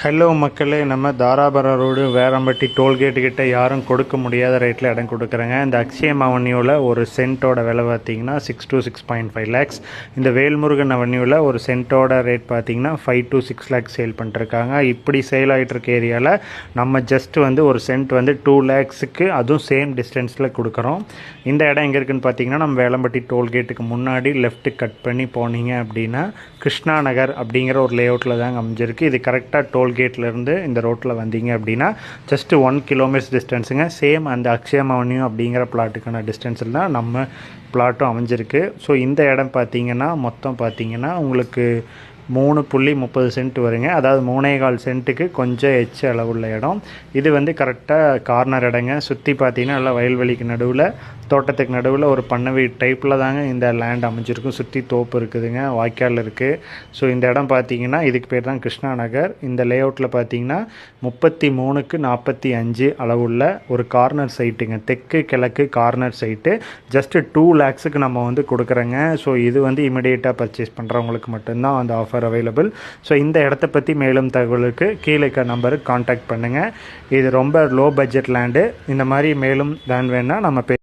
Hello மக்களே, நம்ம Dharapuram road வேரம்பட்டி tollgate கிட்ட யாரும் கொடுக்க முடியாத ரேட்டில் இடம் கொடுக்குறேங்க. இந்த அக்ஷயம் அவென்யூவில் ஒரு சென்ட்டோட விலை பார்த்தீங்கன்னா 6 to 6.5 lakhs. இந்த வேல்முருகன் அவென்யூவில் ஒரு சென்ட்டோட ரேட் பார்த்தீங்கன்னா 5 to 6 lakhs சேல் பண்ணிட்டுருக்காங்க. இப்படி சேல் ஆகிட்டு இருக்க ஏரியாவில் நம்ம ஜஸ்ட் ஒரு சென்ட் 2 lakhsக்கு அதுவும் சேம் டிஸ்டன்ஸில் கொடுக்குறோம். இந்த இடம் எங்கே இருக்குதுன்னு பார்த்தீங்கன்னா நம்ம வேலம்பட்டி டோல்கேட்டுக்கு முன்னாடி லெஃப்ட்டு கட் பண்ணி போனீங்க அப்படின்னா கிருஷ்ணா நகர் அப்படிங்கிற ஒரு லேஅவுட்டில் தாங்க அமைஞ்சிருக்கு. இது கரெக்டாக டோல்கேட்லேருந்து இந்த ரோட்டில் வந்தீங்க அப்படின்னா ஜஸ்ட் 1 kilometers டிஸ்டன்ஸுங்க. சேம் அந்த அக்ஷயம் அவென்யூ அப்படிங்கிற பிளாட்டுக்கான டிஸ்டன்ஸில் தான் நம்ம பிளாட்டும் அமைஞ்சிருக்கு. ஸோ இந்த இடம் பார்த்தீங்கன்னா மொத்தம் பார்த்தீங்கன்னா உங்களுக்கு 3.30 சென்ட் வருங்க. அதாவது 3.25 சென்ட்டுக்கு கொஞ்சம் எச்ச அளவுள்ள இடம். இது கரெக்டாக கார்னர் இடங்க. சுற்றி பார்த்தீங்கன்னா நல்லா வயல்வெளிக்கு நடுவில் தோட்டத்துக்கு நடுவில் ஒரு பண்ணை வீடு டைப்பில் தாங்க இந்த லேண்ட் அமைஞ்சிருக்கும். சுற்றி தோப்பு இருக்குதுங்க, வாய்க்கால் இருக்குது. ஸோ இந்த இடம் பார்த்தீங்கன்னா இதுக்கு பேர் தான் கிருஷ்ணா நகர். இந்த லேஅவுட்டில் பார்த்தீங்கன்னா 33க்கு 45 அளவுள்ள ஒரு கார்னர் சைட்டுங்க. தெற்கு கிழக்கு கார்னர் சைட்டு ஜஸ்ட்டு 2 lakhsக்கு நம்ம கொடுக்குறோங்க. ஸோ இது இமிடியேட்டாக பர்ச்சேஸ் பண்ணுறவங்களுக்கு மட்டும்தான் அந்த ஆஃபர் அவைலபிள். ஸோ இந்த இடத்த பற்றி மேலும் தகவலுக்கு கீழே இருக்க நம்பருக்கு கான்டாக்ட் பண்ணுங்கள். இது ரொம்ப லோ பட்ஜெட் லேண்டு. இந்த மாதிரி மேலும் லேண்ட் வேணால் நம்ம